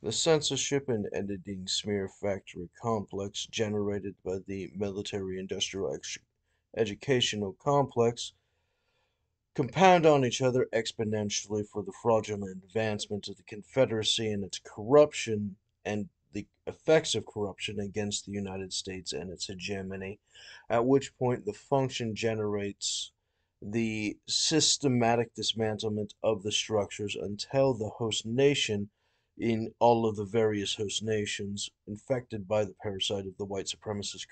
The censorship and editing smear factory complex generated by the military-industrial educational complex compound on each other exponentially for the fraudulent advancement of the Confederacy and its corruption and the effects of corruption against the United States and its hegemony, at which point the function generates the systematic dismantlement of the structures until the host nation in all of the various host nations infected by the parasite of the white supremacist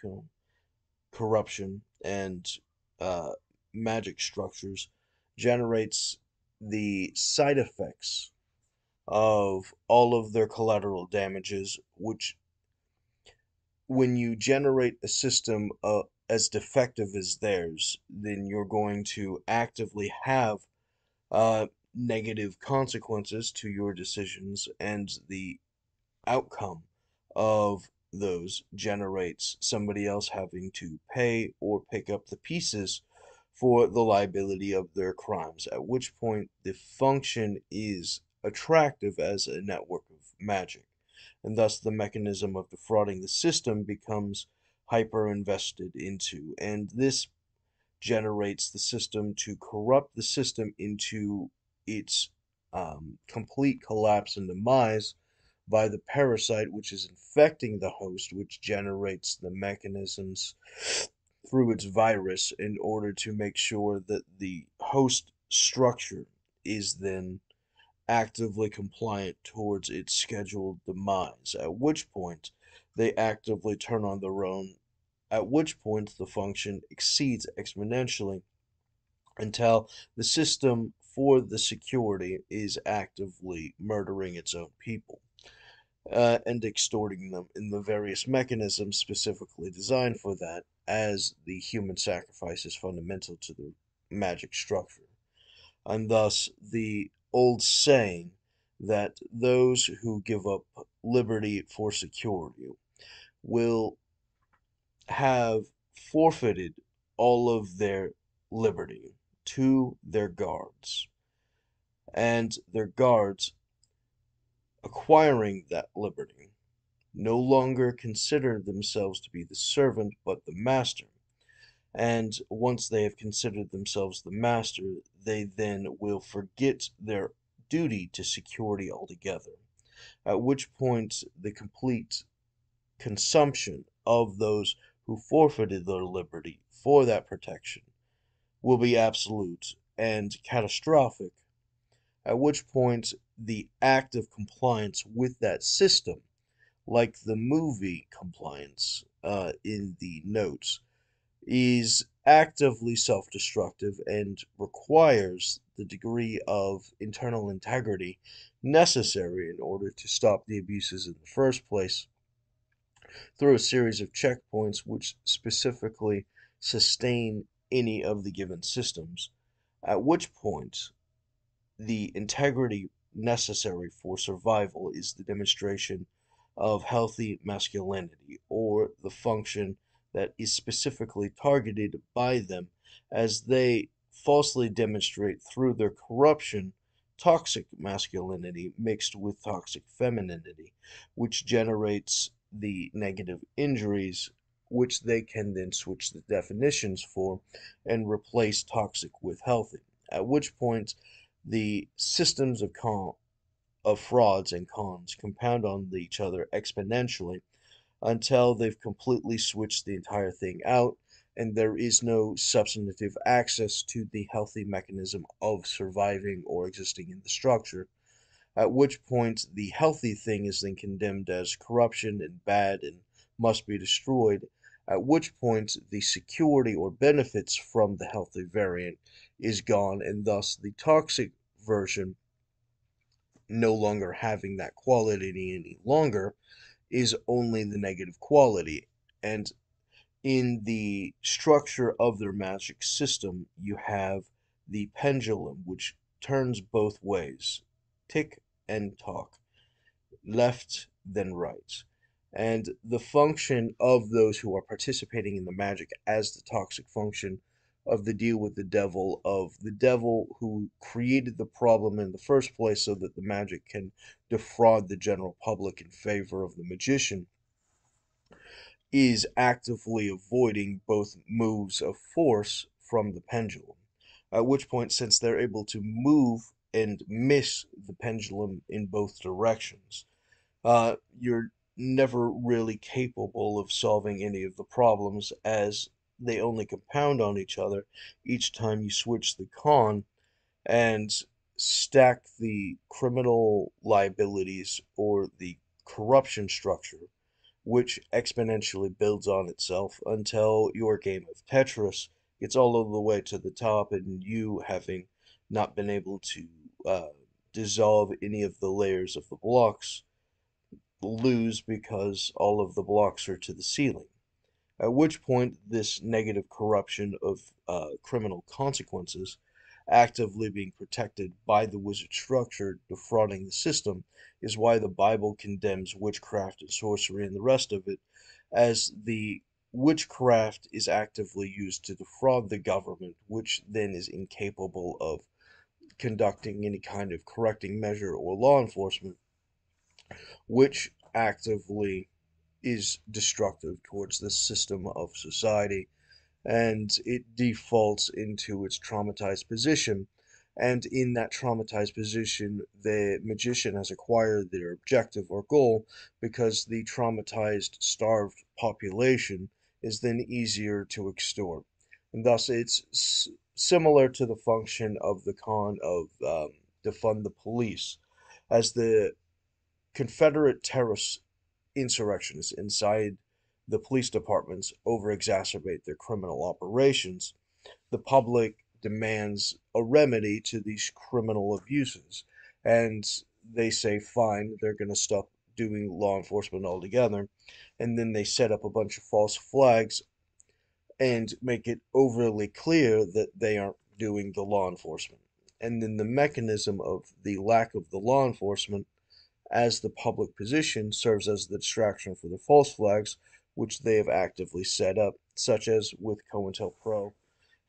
corruption and uh, magic structures generates the side effects of all of their collateral damages, which, when you generate a system as defective as theirs, then you're going to actively have negative consequences to your decisions, and the outcome of those generates somebody else having to pay or pick up the pieces for the liability of their crimes, at which point the function is attractive as a network of magic, and thus the mechanism of defrauding the system becomes hyper invested into, and this generates the system to corrupt the system into its complete collapse and demise by the parasite which is infecting the host, which generates the mechanisms through its virus in order to make sure that the host structure is then actively compliant towards its scheduled demise, at which point they actively turn on their own, at which point the function exceeds exponentially until the system for the security is actively murdering its own people and extorting them in the various mechanisms specifically designed for that, as the human sacrifice is fundamental to the magic structure. And thus, the old saying that those who give up liberty for security will have forfeited all of their liberty to their guards, and their guards, acquiring that liberty, no longer consider themselves to be the servant but the master. And once they have considered themselves the master, they then will forget their duty to security altogether, at which point the complete consumption of those who forfeited their liberty for that protection will be absolute and catastrophic, at which point the act of compliance with that system, like the movie compliance in the notes, is actively self destructive and requires the degree of internal integrity necessary in order to stop the abuses in the first place through a series of checkpoints which specifically sustain any of the given systems, at which point the integrity necessary for survival is the demonstration of healthy masculinity, or the function that is specifically targeted by them, as they falsely demonstrate through their corruption toxic masculinity mixed with toxic femininity, which generates the negative injuries which they can then switch the definitions for and replace toxic with healthy, at which point the systems of frauds and cons compound on each other exponentially until they've completely switched the entire thing out, and there is no substantive access to the healthy mechanism of surviving or existing in the structure, at which point the healthy thing is then condemned as corruption and bad and must be destroyed, at which point the security or benefits from the healthy variant is gone, and thus the toxic version, no longer having that quality any longer, is only the negative quality. And in the structure of their magic system, you have the pendulum, which turns both ways, tick and talk, left then right. And the function of those who are participating in the magic as the toxic function of the deal with the devil, of the devil who created the problem in the first place so that the magic can defraud the general public in favor of the magician, is actively avoiding both moves of force from the pendulum. At which point, since they're able to move and miss the pendulum in both directions, you're never really capable of solving any of the problems, as they only compound on each other each time you switch the con and stack the criminal liabilities or the corruption structure, which exponentially builds on itself until your game of Tetris gets all of the way to the top, and you, having not been able to uh, dissolve any of the layers of the blocks, lose because all of the blocks are to the ceiling. At which point, this negative corruption of criminal consequences, actively being protected by the wizard structure defrauding the system, is why the Bible condemns witchcraft and sorcery and the rest of it, as the witchcraft is actively used to defraud the government, which then is incapable of conducting any kind of correcting measure or law enforcement, which actively is destructive towards the system of society, and it defaults into its traumatized position. And in that traumatized position, the magician has acquired their objective or goal, because the traumatized, starved population is then easier to extort. And thus, it's similar to the function of the con of defund the police, as the Confederate terrorist insurrectionists inside the police departments over-exacerbate their criminal operations. The public demands a remedy to these criminal abuses, and they say, fine, they're going to stop doing law enforcement altogether. And then they set up a bunch of false flags and make it overly clear that they aren't doing the law enforcement. And then the mechanism of the lack of the law enforcement as the public position serves as the distraction for the false flags, which they have actively set up, such as with COINTELPRO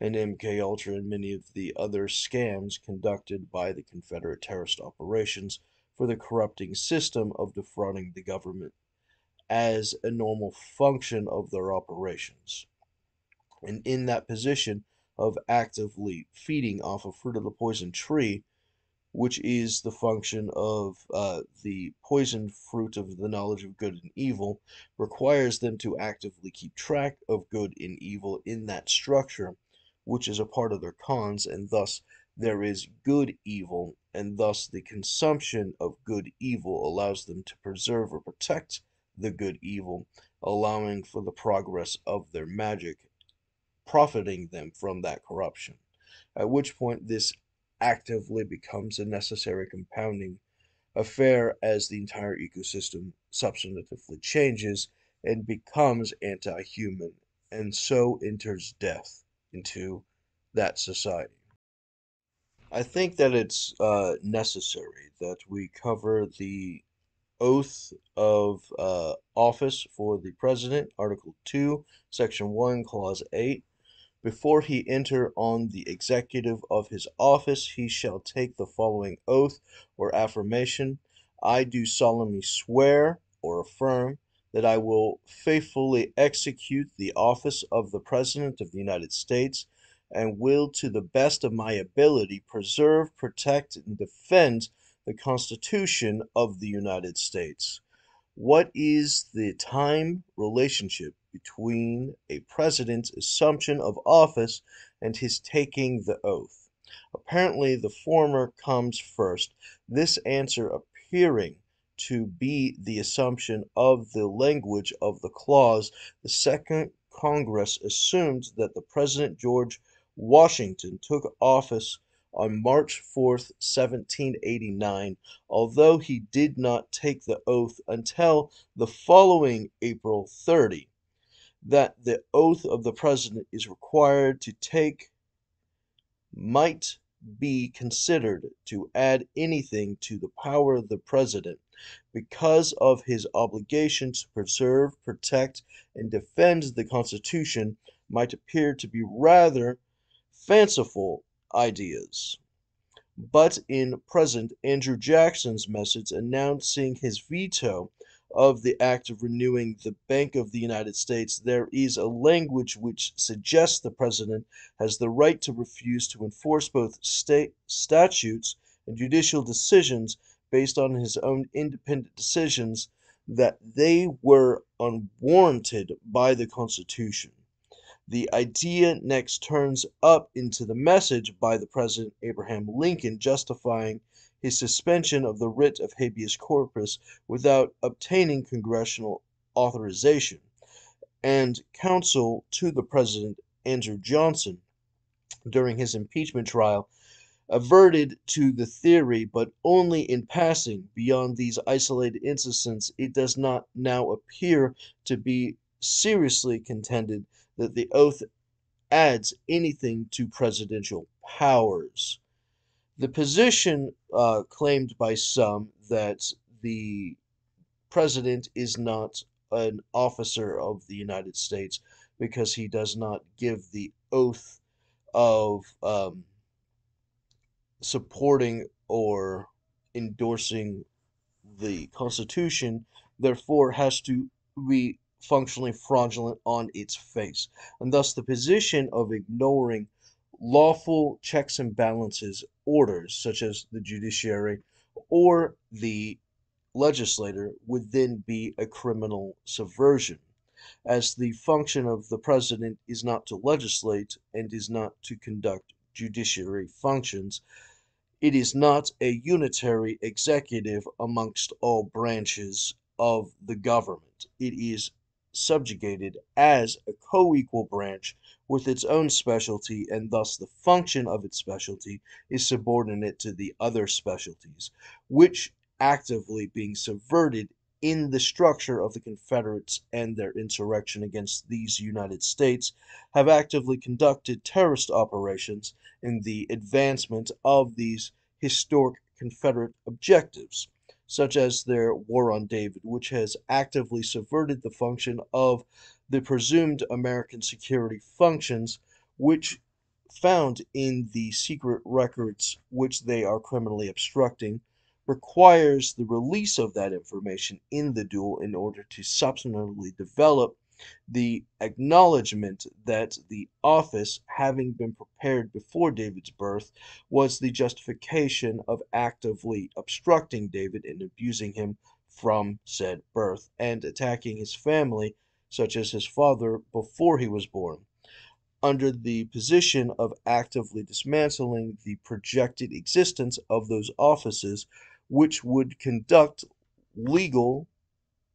and MKUltra and many of the other scams conducted by the Confederate terrorist operations for the corrupting system of defrauding the government as a normal function of their operations. And in that position of actively feeding off a fruit of the poison tree, which is the function of the poisoned fruit of the knowledge of good and evil, requires them to actively keep track of good and evil in that structure, which is a part of their cons, and thus there is good evil, and thus the consumption of good evil allows them to preserve or protect the good evil, allowing for the progress of their magic, profiting them from that corruption. At which point this actively becomes a necessary compounding affair as the entire ecosystem substantively changes and becomes anti-human, and so enters death into that society. I think that it's necessary that we cover the oath of office for the president, Article 2, Section 1, Clause 8. Before he enter on the executive of his office, he shall take the following oath or affirmation. I do solemnly swear or affirm that I will faithfully execute the office of the President of the United States, and will, to the best of my ability, preserve, protect, and defend the Constitution of the United States. What is the time relationship between a president's assumption of office and his taking the oath? Apparently, the former comes first, this answer appearing to be the assumption of the language of the clause. The Second Congress assumed that the President George Washington took office on March 4th, 1789, although he did not take the oath until the following April 30. That the oath of the President is required to take might be considered to add anything to the power of the President, because of his obligation to preserve, protect, and defend the Constitution, might appear to be rather fanciful ideas. But in President Andrew Jackson's message announcing his veto of the act of renewing the Bank of the United States, there is a language which suggests the president has the right to refuse to enforce both state statutes and judicial decisions based on his own independent decisions that they were unwarranted by the Constitution. The idea next turns up into the message by the President Abraham Lincoln justifying his suspension of the writ of habeas corpus without obtaining congressional authorization, and counsel to the President Andrew Johnson during his impeachment trial averted to the theory, but only in passing. Beyond these isolated instances, it does not now appear to be seriously contended that the oath adds anything to presidential powers. The position claimed by some that the president is not an officer of the United States because he does not give the oath of supporting or endorsing the Constitution, therefore has to be functionally fraudulent on its face, and thus the position of ignoring lawful checks and balances orders, such as the judiciary or the legislator, would then be a criminal subversion, as the function of the president is not to legislate and is not to conduct judiciary functions. It is not a unitary executive amongst all branches of the government. It is subjugated as a co-equal branch with its own specialty, and thus the function of its specialty is subordinate to the other specialties, which actively being subverted in the structure of the Confederates and their insurrection against these United States, have actively conducted terrorist operations in the advancement of these historic Confederate objectives, such as their War on David, which has actively subverted the function of the presumed American security functions, which found in the secret records which they are criminally obstructing, requires the release of that information in the duel in order to substantively develop the acknowledgement that the office, having been prepared before David's birth, was the justification of actively obstructing David and abusing him from said birth, and attacking his family, such as his father, before he was born, under the position of actively dismantling the projected existence of those offices, which would conduct legal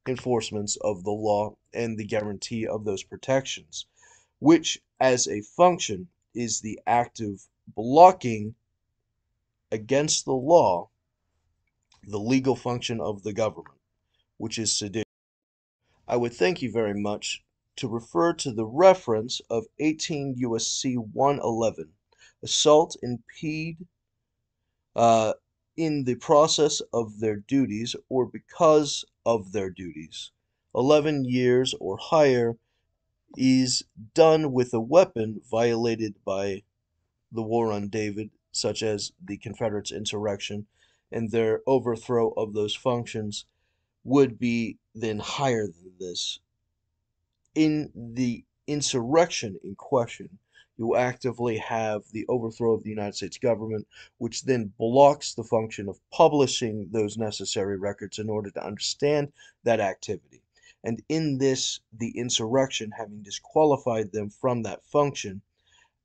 enforcements of the law and the guarantee of those protections, which, as a function, is the active blocking against the law the legal function of the government, which is sedition. I would thank you very much to refer to the reference of 18 U.S.C. 111, assault, impede, uh, in the process of their duties or because of their duties. 11 years or higher is done with a weapon violated by the War on David, such as the Confederates' insurrection, and their overthrow of those functions would be then higher than this. In the insurrection in question, you actively have the overthrow of the United States government, which then blocks the function of publishing those necessary records in order to understand that activity. And in this, the insurrection, having disqualified them from that function,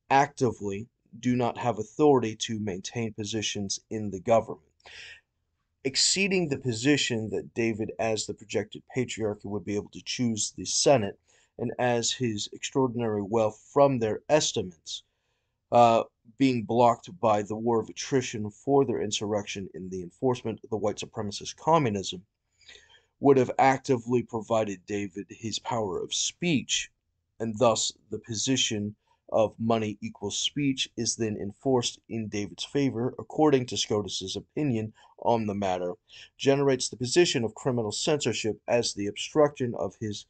actively do not have authority to maintain positions in the government, exceeding the position that David, as the projected patriarch, would be able to choose the Senate, and as his extraordinary wealth from their estimates, uh, being blocked by the war of attrition for their insurrection in the enforcement of the white supremacist communism, would have actively provided David his power of speech, and thus the position of money equals speech is then enforced in David's favor, according to Scotus's opinion on the matter, generates the position of criminal censorship, as the obstruction of his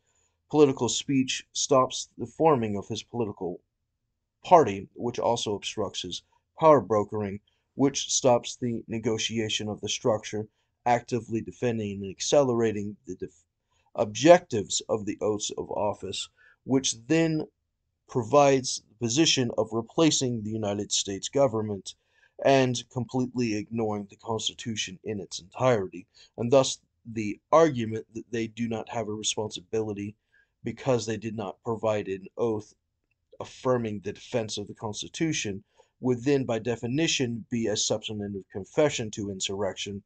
political speech stops the forming of his political party, which also obstructs his power brokering, which stops the negotiation of the structure, actively defending and accelerating the objectives of the oaths of office, which then provides the position of replacing the United States government and completely ignoring the Constitution in its entirety, and thus the argument that they do not have a responsibility because they did not provide an oath affirming the defense of the Constitution would then, by definition, be a substantive confession to insurrection,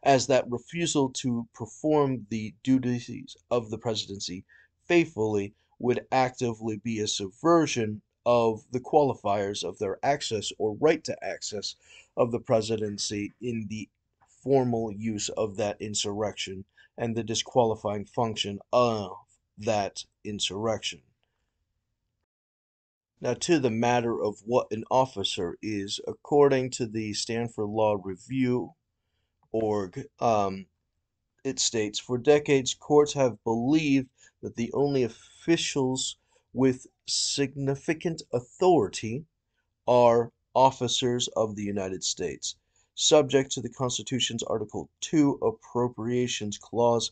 as that refusal to perform the duties of the presidency faithfully would actively be a subversion of the qualifiers of their access or right to access of the presidency in the formal use of that insurrection and the disqualifying function of that insurrection. Now, to the matter of what an officer is, according to the Stanford Law Review org, it states, for decades, courts have believed that the only officials with significant authority are officers of the United States, subject to the Constitution's Article 2 Appropriations Clause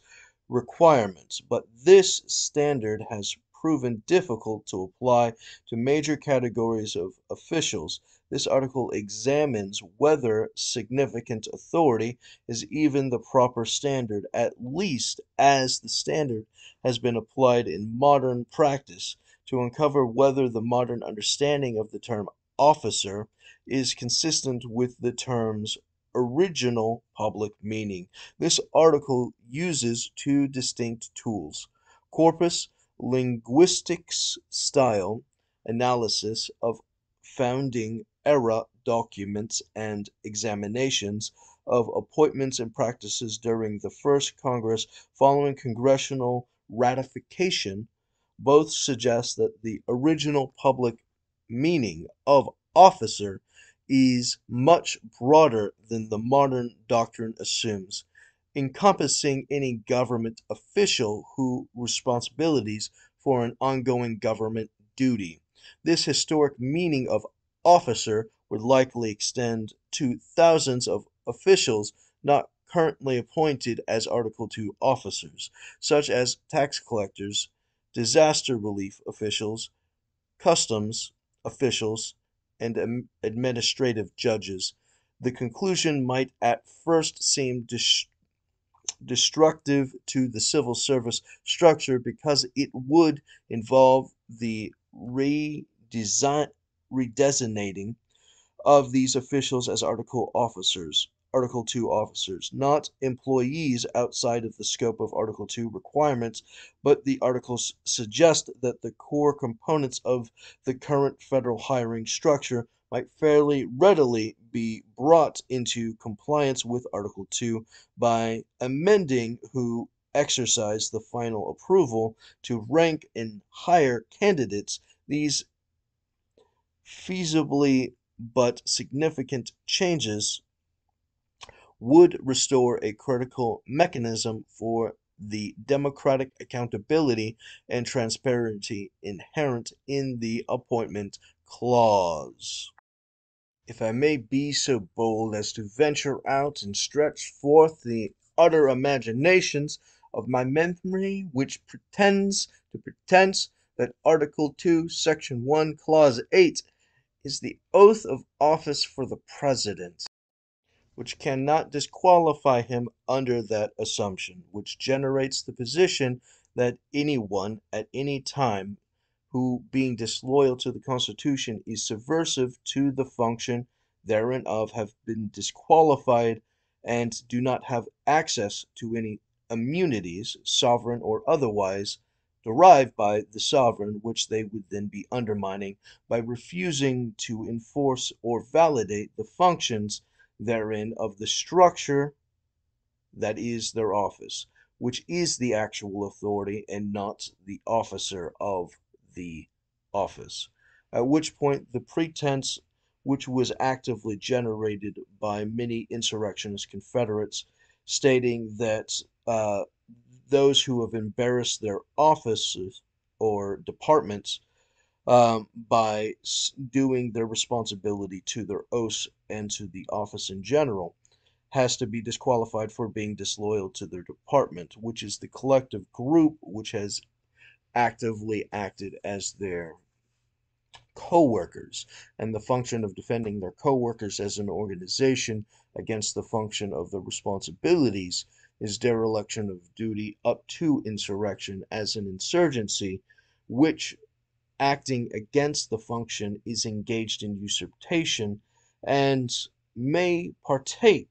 requirements. But this standard has proven difficult to apply to major categories of officials. This article examines whether significant authority is even the proper standard, at least as the standard has been applied in modern practice, to uncover whether the modern understanding of the term officer is consistent with the term's original public meaning. This article uses two distinct tools: corpus linguistics style analysis of founding era documents and examinations of appointments and practices during the first Congress following congressional ratification. Both suggest that the original public meaning of officer is much broader than the modern doctrine assumes, encompassing any government official who responsibilities for an ongoing government duty. This historic meaning of officer would likely extend to thousands of officials not currently appointed as Article 2 officers, such as tax collectors, disaster relief officials, customs officials, and administrative judges. The conclusion might at first seem destructive to the civil service structure because it would involve the redesignating of these officials as Article 2 officers, not employees outside of the scope of Article 2 requirements, but the articles suggest that the core components of the current federal hiring structure might fairly readily be brought into compliance with Article 2 by amending who exercise the final approval to rank and hire candidates. These feasibly but significant changes would restore a critical mechanism for the democratic accountability and transparency inherent in the appointment clause. If I may be so bold as to venture out and stretch forth the utter imaginations of my memory, which pretends to pretense that Article 2, Section 1, Clause 8 is the oath of office for the President, which cannot disqualify him under that assumption, which generates the position that anyone at any time who, being disloyal to the Constitution, is subversive to the function therein of, have been disqualified and do not have access to any immunities, sovereign or otherwise, derived by the sovereign, which they would then be undermining by refusing to enforce or validate the functions therein of the structure that is their office, which is the actual authority and not the officer of the office. At which point, the pretense, which was actively generated by many insurrectionist Confederates, stating that those who have embarrassed their offices or departments by doing their responsibility to their oaths and to the office in general, has to be disqualified for being disloyal to their department, which is the collective group which has actively acted as their co-workers, and the function of defending their co-workers as an organization against the function of the responsibilities is dereliction of duty up to insurrection as an insurgency, which, acting against the function, is engaged in usurpation and may partake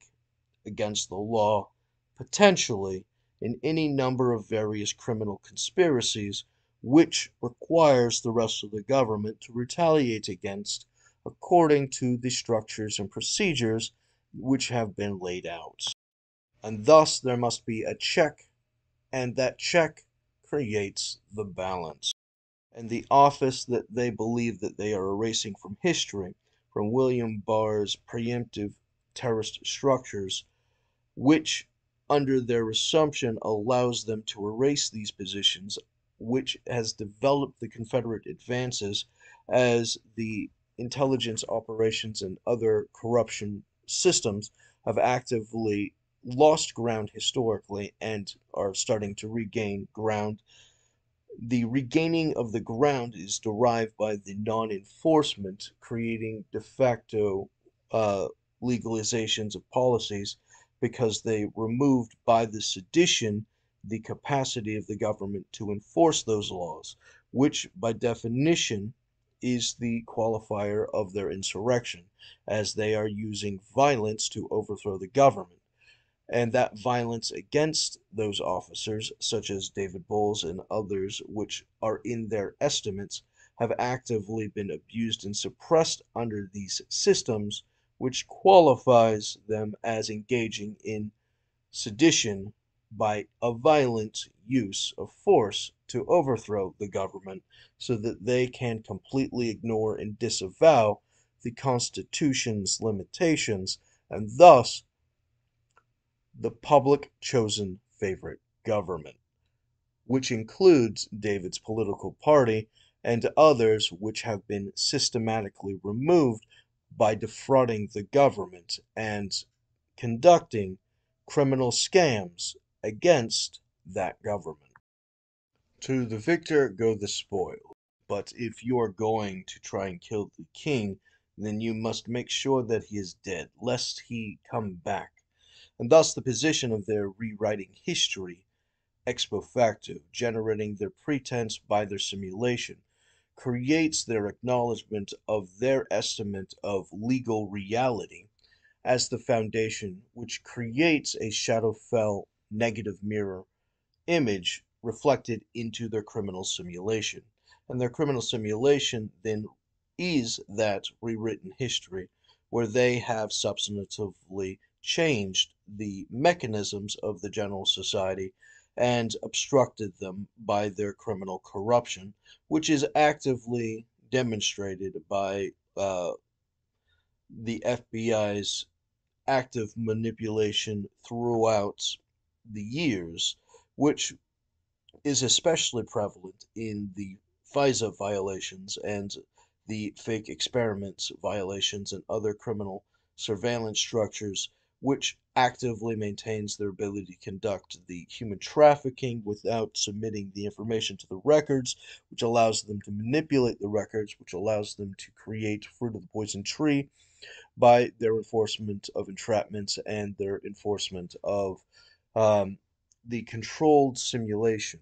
against the law, potentially, in any number of various criminal conspiracies, which requires the rest of the government to retaliate against according to the structures and procedures which have been laid out. And thus there must be a check, and that check creates the balance. And the office that they believe that they are erasing from history, from William Barr's preemptive terrorist structures, which, under their assumption, allows them to erase these positions, which has developed the Confederate advances as the intelligence operations and other corruption systems have actively lost ground historically and are starting to regain ground. The regaining of the ground is derived by the non-enforcement, creating de facto uh, legalizations of policies because they removed by the sedition the capacity of the government to enforce those laws, which by definition is the qualifier of their insurrection, as they are using violence to overthrow the government, and that violence against those officers, such as David Bowles and others, which are in their estimates, have actively been abused and suppressed under these systems, which qualifies them as engaging in sedition by a violent use of force to overthrow the government so that they can completely ignore and disavow the Constitution's limitations and thus the public chosen favorite government, which includes David's political party and others which have been systematically removed by defrauding the government and conducting criminal scams against that government. To the victor go the spoil. But if you are going to try and kill the king, then you must make sure that he is dead, lest he come back. And thus the position of their rewriting history ex post facto, generating their pretense by their simulation, creates their acknowledgement of their estimate of legal reality as the foundation which creates a Shadowfell negative mirror image reflected into their criminal simulation. And their criminal simulation then is that rewritten history where they have substantively changed the mechanisms of the general society and obstructed them by their criminal corruption, which is actively demonstrated by the FBI's active manipulation throughout the years, which is especially prevalent in the FISA violations and the fake experiments violations and other criminal surveillance structures, which actively maintains their ability to conduct the human trafficking without submitting the information to the records, which allows them to manipulate the records, which allows them to create fruit of the poison tree by their enforcement of entrapments and their enforcement of um, the controlled simulation,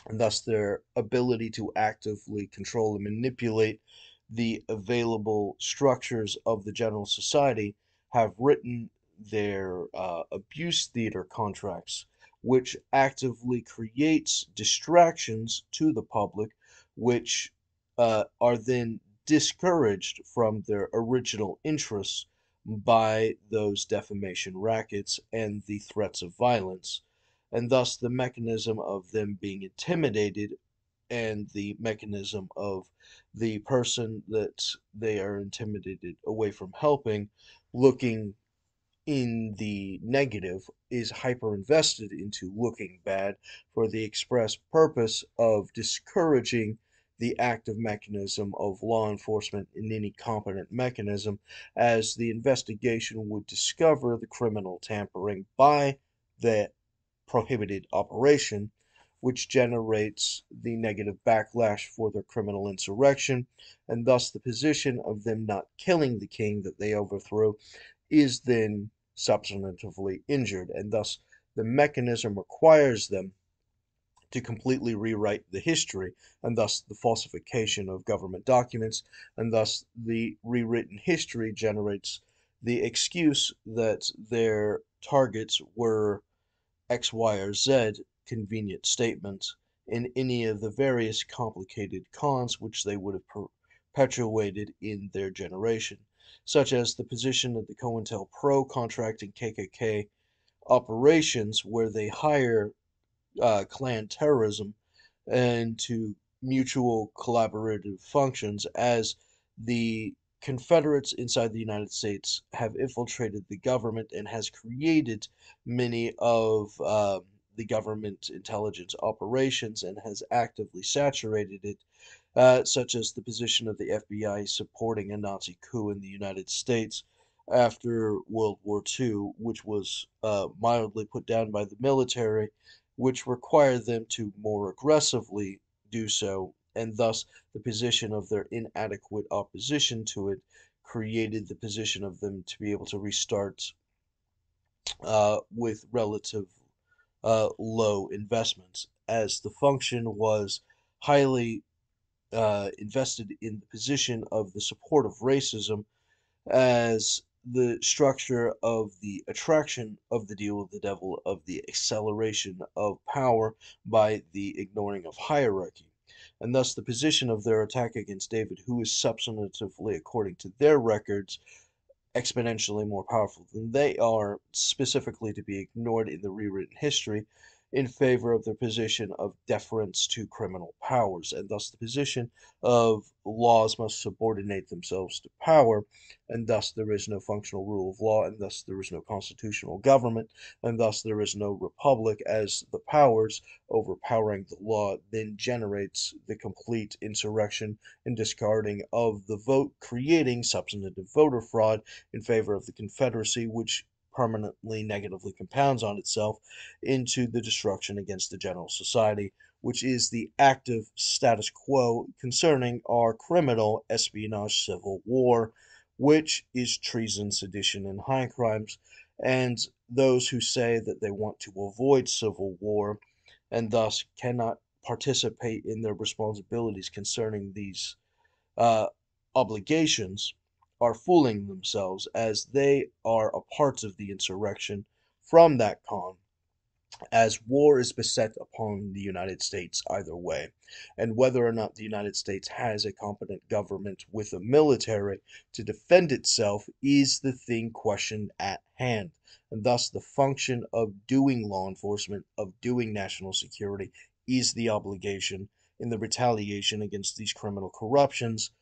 and thus their ability to actively control and manipulate the available structures of the general society have written their abuse theater contracts, which actively creates distractions to the public, which are then discouraged from their original interests by those defamation rackets and the threats of violence, and thus the mechanism of them being intimidated and the mechanism of the person that they are intimidated away from helping looking in the negative is hyper invested into looking bad for the express purpose of discouraging the active mechanism of law enforcement in any competent mechanism, as the investigation would discover the criminal tampering by the prohibited operation, which generates the negative backlash for their criminal insurrection, and thus the position of them not killing the king that they overthrew is then substantively injured, and thus the mechanism requires them to completely rewrite the history, and thus the falsification of government documents, and thus the rewritten history generates the excuse that their targets were X, Y, or Z convenient statements in any of the various complicated cons which they would have perpetuated in their generation, such as the position of the COINTELPRO contracting KKK operations, where they hire clan terrorism and to mutual collaborative functions, as the Confederates inside the United States have infiltrated the government and has created many of the government intelligence operations and has actively saturated it, such as the position of the FBI supporting a Nazi coup in the United States after World War II, which was mildly put down by the military, which required them to more aggressively do so, and thus the position of their inadequate opposition to it created the position of them to be able to restart with relative low investments, as the function was highly invested in the position of the support of racism as the structure of the attraction of the deal with the devil, of the acceleration of power by the ignoring of hierarchy. And thus the position of their attack against David, who is substantively, according to their records, exponentially more powerful than they are, specifically to be ignored in the rewritten history, in favor of their position of deference to criminal powers, and thus the position of laws must subordinate themselves to power, and thus there is no functional rule of law, and thus there is no constitutional government, and thus there is no republic, as the powers overpowering the law then generates the complete insurrection and discarding of the vote, creating substantive voter fraud in favor of the Confederacy, which permanently negatively compounds on itself into the destruction against the general society, which is the active status quo concerning our criminal espionage civil war, which is treason, sedition, and high crimes. And those who say that they want to avoid civil war and thus cannot participate in their responsibilities concerning these uh, obligations are fooling themselves, as they are a part of the insurrection from that con, as war is beset upon the United States either way, and whether or not the United States has a competent government with a military to defend itself is the thing questioned at hand. And thus, the function of doing law enforcement, of doing national security, is the obligation in the retaliation against these criminal corruptions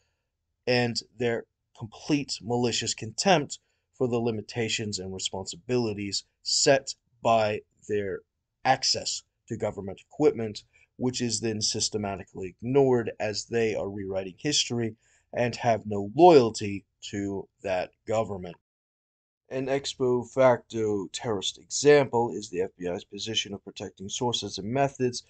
and their complete malicious contempt for the limitations and responsibilities set by their access to government equipment, which is then systematically ignored as they are rewriting history and have no loyalty to that government. An ex post facto terrorist example is the FBI's position of protecting sources and methods,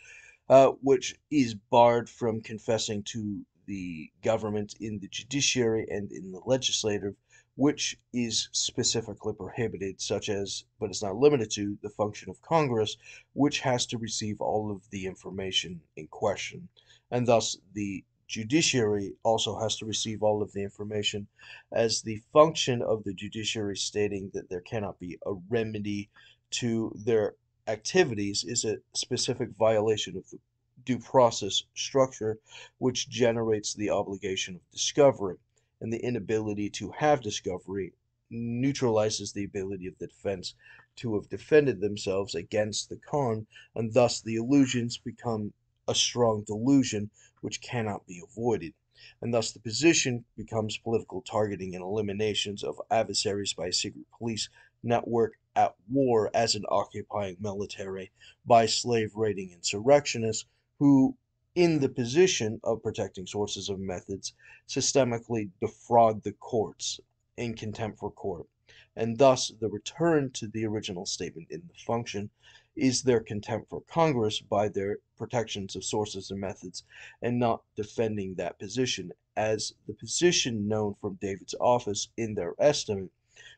which is barred from confessing to the government in the judiciary and in the legislative, which is specifically prohibited, such as, but it's not limited to, the function of Congress, which has to receive all of the information in question. And thus, the judiciary also has to receive all of the information, as the function of the judiciary stating that there cannot be a remedy to their activities is a specific violation of the due process structure, which generates the obligation of discovery. And the inability to have discovery neutralizes the ability of the defense to have defended themselves against the con, and thus the illusions become a strong delusion which cannot be avoided. And thus the position becomes political targeting and eliminations of adversaries by a secret police network at war as an occupying military by slave raiding insurrectionists who in the position of protecting sources of methods, systemically defraud the courts in contempt for court, and thus the return to the original statement in the function is their contempt for Congress by their protections of sources and methods, and not defending that position, as the position known from David's office, in their estimate,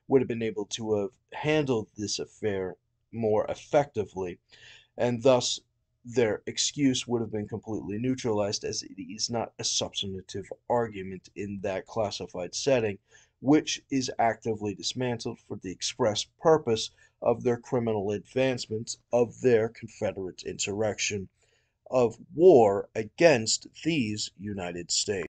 would have been able to have handled this affair more effectively, and thus their excuse would have been completely neutralized, as it is not a substantive argument in that classified setting, which is actively dismantled for the express purpose of their criminal advancements of their Confederate insurrection of war against these United States.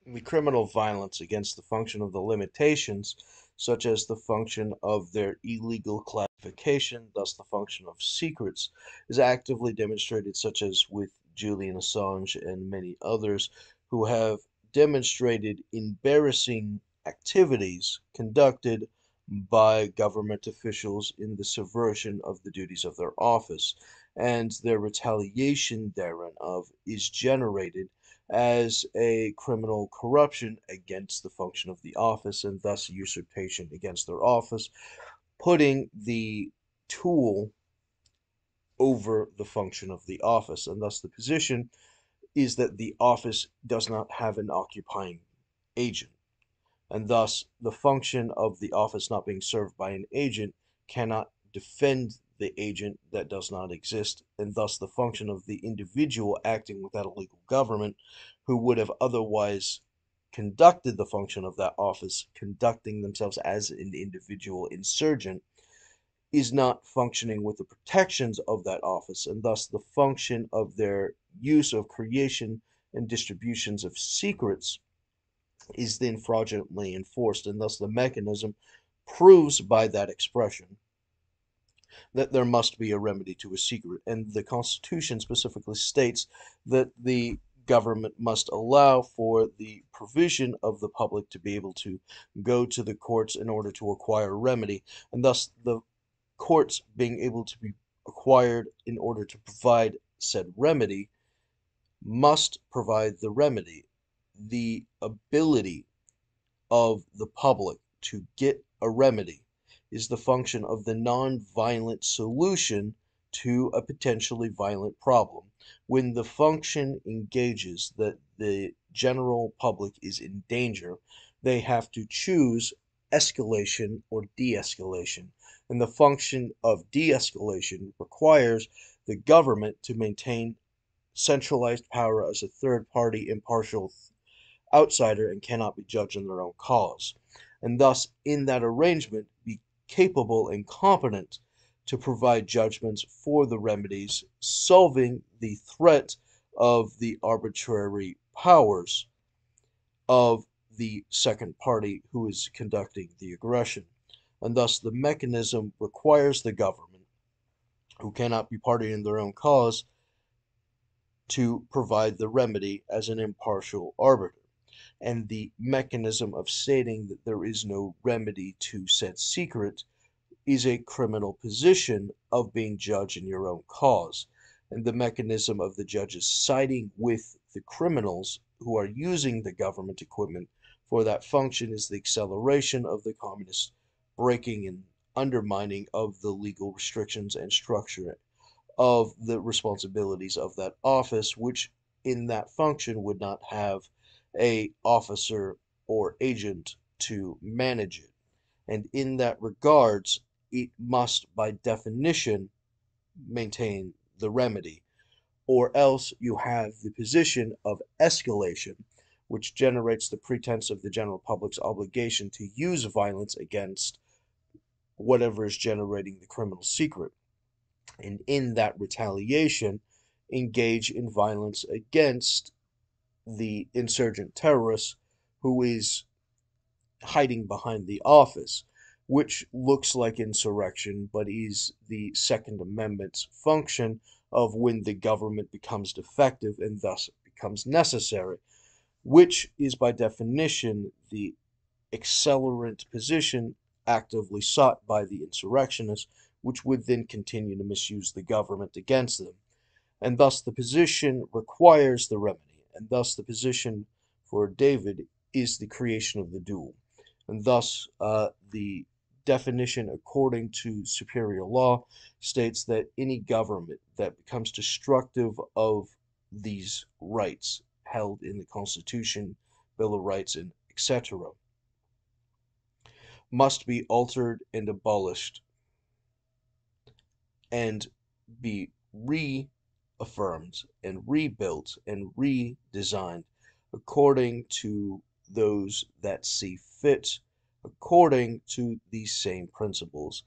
The criminal violence against the function of the limitations, such as the function of their illegal classification, thus the function of secrets, is actively demonstrated, such as with Julian Assange and many others who have demonstrated embarrassing activities conducted by government officials in the subversion of the duties of their office, and their retaliation thereof is generated as a criminal corruption against the function of the office, and thus usurpation against their office, putting the tool over the function of the office. And thus the position is that the office does not have an occupying agent, and thus the function of the office not being served by an agent cannot defend the agent that does not exist, and thus the function of the individual acting without a legal government, who would have otherwise conducted the function of that office, conducting themselves as an individual insurgent, is not functioning with the protections of that office, and thus the function of their use of creation and distributions of secrets is then fraudulently enforced, and thus the mechanism proves by that expression that there must be a remedy to a secret. And the Constitution specifically states that the government must allow for the provision of the public to be able to go to the courts in order to acquire a remedy, and thus the courts being able to be acquired in order to provide said remedy must provide the remedy. The ability of the public to get a remedy is the function of the non-violent solution to a potentially violent problem. When the function engages that the general public is in danger, they have to choose escalation or de-escalation. And the function of de-escalation requires the government to maintain centralized power as a third party impartial outsider and cannot be judged in their own cause, and thus in that arrangement be capable and competent to provide judgments for the remedies, solving the threat of the arbitrary powers of the second party who is conducting the aggression. And thus the mechanism requires the government, who cannot be party in their own cause, to provide the remedy as an impartial arbiter. And the mechanism of stating that there is no remedy to said secret is a criminal position of being judge in your own cause. And the mechanism of the judges siding with the criminals who are using the government equipment for that function is the acceleration of the communist breaking and undermining of the legal restrictions and structure of the responsibilities of that office, which in that function would not have a officer or agent to manage it. And in that regards, it must by definition maintain the remedy, or else you have the position of escalation, which generates the pretense of the general public's obligation to use violence against whatever is generating the criminal secret, and in that retaliation engage in violence against the insurgent terrorist who is hiding behind the office, which looks like insurrection but is the Second Amendment's function of when the government becomes defective and thus becomes necessary, which is by definition the accelerant position actively sought by the insurrectionists, which would then continue to misuse the government against them. and thus the position requires the remedy, and thus the position for David is the creation of the dual, and thus the definition according to superior law states that any government that becomes destructive of these rights held in the Constitution, Bill of Rights, and etc., must be altered and abolished and be reaffirmed and rebuilt and redesigned according to those that see fit, according to these same principles.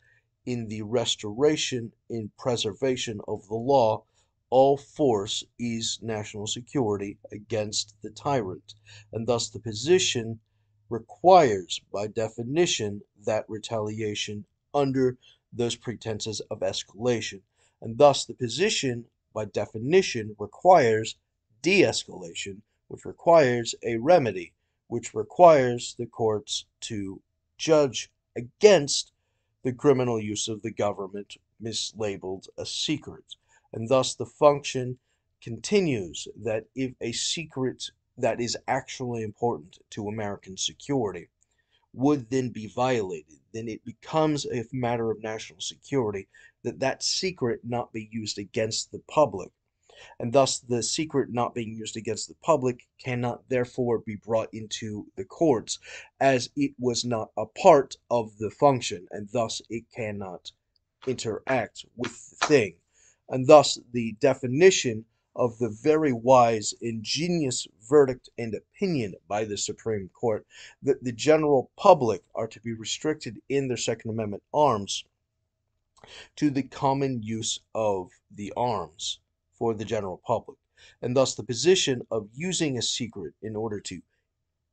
In the restoration and preservation of the law, all force is national security against the tyrant, and thus the position requires, by definition, that retaliation under those pretenses of escalation, and thus the position, by definition, requires de escalation, which requires a remedy, which requires the courts to judge against the criminal use of the government mislabeled a secret. And thus the function continues that if a secret that is actually important to American security would then be violated, then it becomes a matter of national security that that secret not be used against the public, and thus the secret not being used against the public cannot therefore be brought into the courts, as it was not a part of the function, and thus it cannot interact with the thing. And thus the definition of the very wise, ingenious verdict and opinion by the Supreme Court that the general public are to be restricted in their Second Amendment arms to the common use of the arms for the general public. And thus the position of using a secret in order to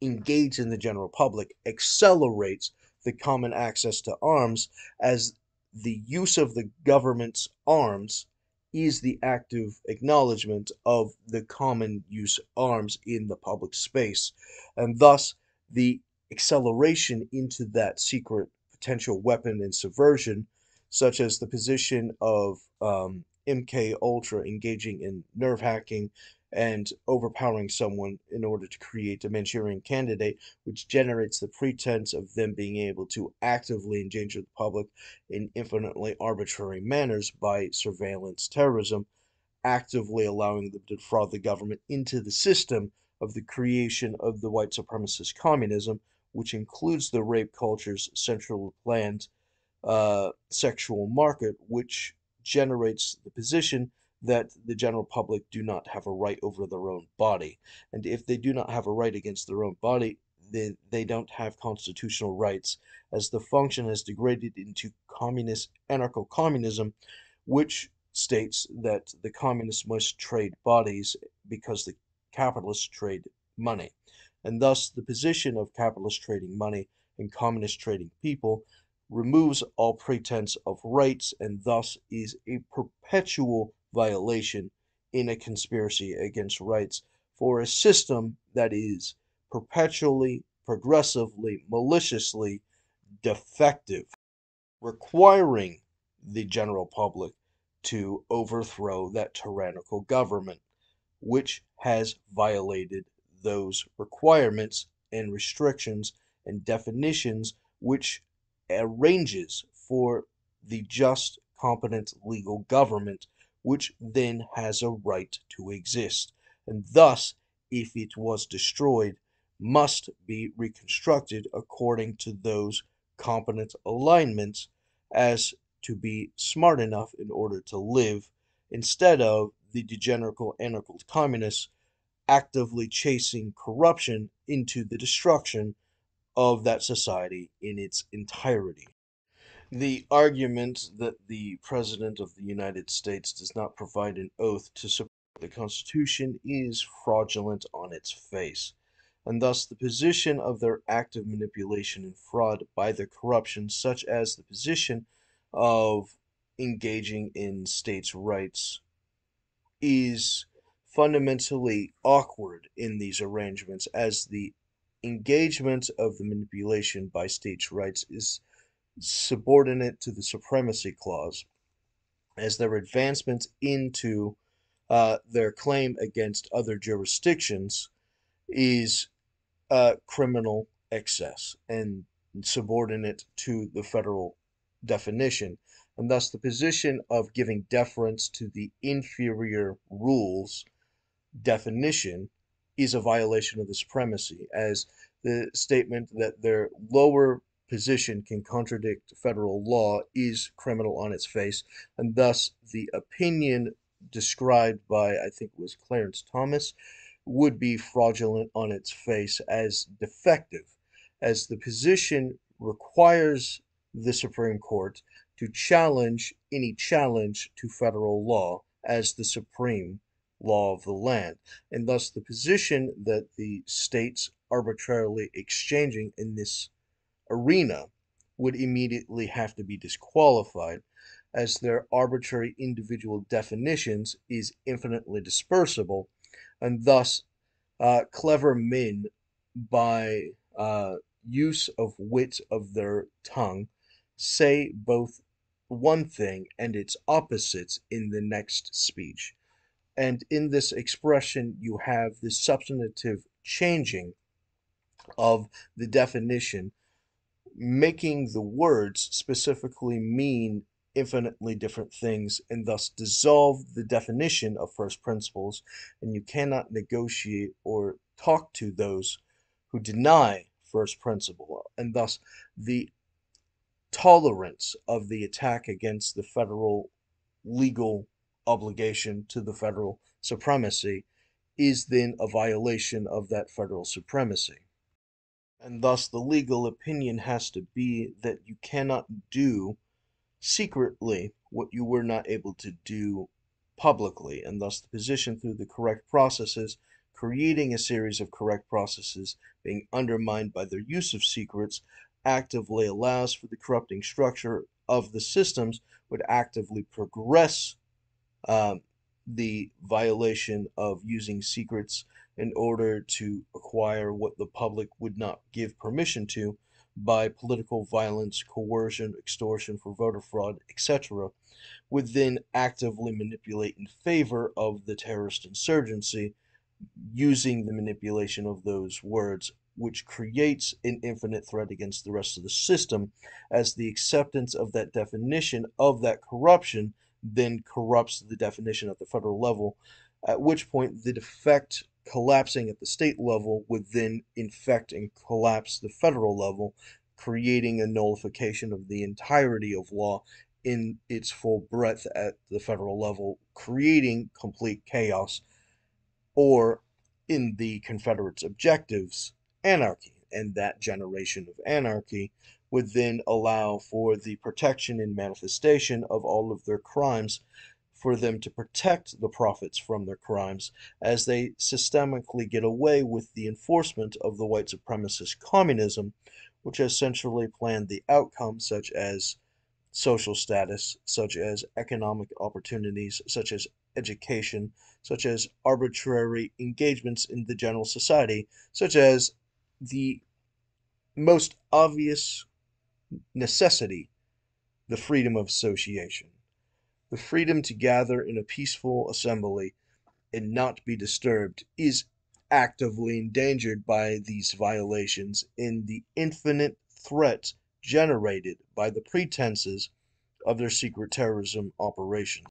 engage in the general public accelerates the common access to arms, as the use of the government's arms is the active acknowledgement of the common use arms in the public space. And thus the acceleration into that secret potential weapon and subversion, such as the position of MK Ultra engaging in nerve hacking and overpowering someone in order to create a Manchurian candidate, which generates the pretense of them being able to actively endanger the public in infinitely arbitrary manners by surveillance terrorism, actively allowing them to defraud the government into the system of the creation of the white supremacist communism, which includes the rape culture's central planned sexual market, which generates the position that the general public do not have a right over their own body. And if they do not have a right against their own body, then they don't have constitutional rights, as the function has degraded into communist anarchial communism, which states that the communists must trade bodies because the capitalists trade money. And thus, the position of capitalists trading money and communists trading people removes all pretense of rights, and thus is a perpetual violation in a conspiracy against rights for a system that is perpetually, progressively, maliciously defective, requiring the general public to overthrow that tyrannical government, which has violated those requirements and restrictions and definitions which arranges for the just, competent, legal government, which then has a right to exist, and thus, if it was destroyed, must be reconstructed according to those competent alignments as to be smart enough in order to live, instead of the degenerical anarchical communists actively chasing corruption into the destruction of that society in its entirety. The argument that the President of the United States does not provide an oath to support the Constitution is fraudulent on its face, and thus the position of their active manipulation and fraud by their corruption, such as the position of engaging in states' rights, is fundamentally awkward in these arrangements, as the engagement of the manipulation by states' rights is subordinate to the supremacy clause, as their advancement into their claim against other jurisdictions is criminal excess and subordinate to the federal definition, and thus the position of giving deference to the inferior rules definition is a violation of the supremacy, as the statement that their lower position can contradict federal law is criminal on its face, and thus the opinion described by, I think it was Clarence Thomas, would be fraudulent on its face as defective, as the position requires the Supreme Court to challenge any challenge to federal law as the supreme law of the land, and thus the position that the states arbitrarily exchanging in this arena would immediately have to be disqualified, as their arbitrary individual definitions is infinitely dispersible, and thus clever men, by use of wit of their tongue, say both one thing and its opposites in the next speech. And in this expression, you have the substantive changing of the definition, making the words specifically mean infinitely different things and thus dissolve the definition of first principles, and you cannot negotiate or talk to those who deny first principle, and thus the tolerance of the attack against the federal legal obligation to the federal supremacy is then a violation of that federal supremacy. And thus the legal opinion has to be that you cannot do secretly what you were not able to do publicly, and thus the position through the correct processes, creating a series of correct processes being undermined by their use of secrets, actively allows for the corrupting structure of the systems, would actively progress um, the violation of using secrets in order to acquire what the public would not give permission to by political violence, coercion, extortion for voter fraud, etc., would then actively manipulate in favor of the terrorist insurgency, using the manipulation of those words, which creates an infinite threat against the rest of the system, as the acceptance of that definition of that corruption then corrupts the definition at the federal level, at which point the defect collapsing at the state level would then infect and collapse the federal level, creating a nullification of the entirety of law in its full breadth at the federal level, creating complete chaos, or in the Confederates' objectives, anarchy. And that generation of anarchy would then allow for the protection and manifestation of all of their crimes, for them to protect the profits from their crimes as they systemically get away with the enforcement of the white supremacist communism, which essentially planned the outcomes such as social status, such as economic opportunities, such as education, such as arbitrary engagements in the general society, such as the most obvious necessity, the freedom of association, the freedom to gather in a peaceful assembly and not be disturbed, is actively endangered by these violations in the infinite threat generated by the pretenses of their secret terrorism operations.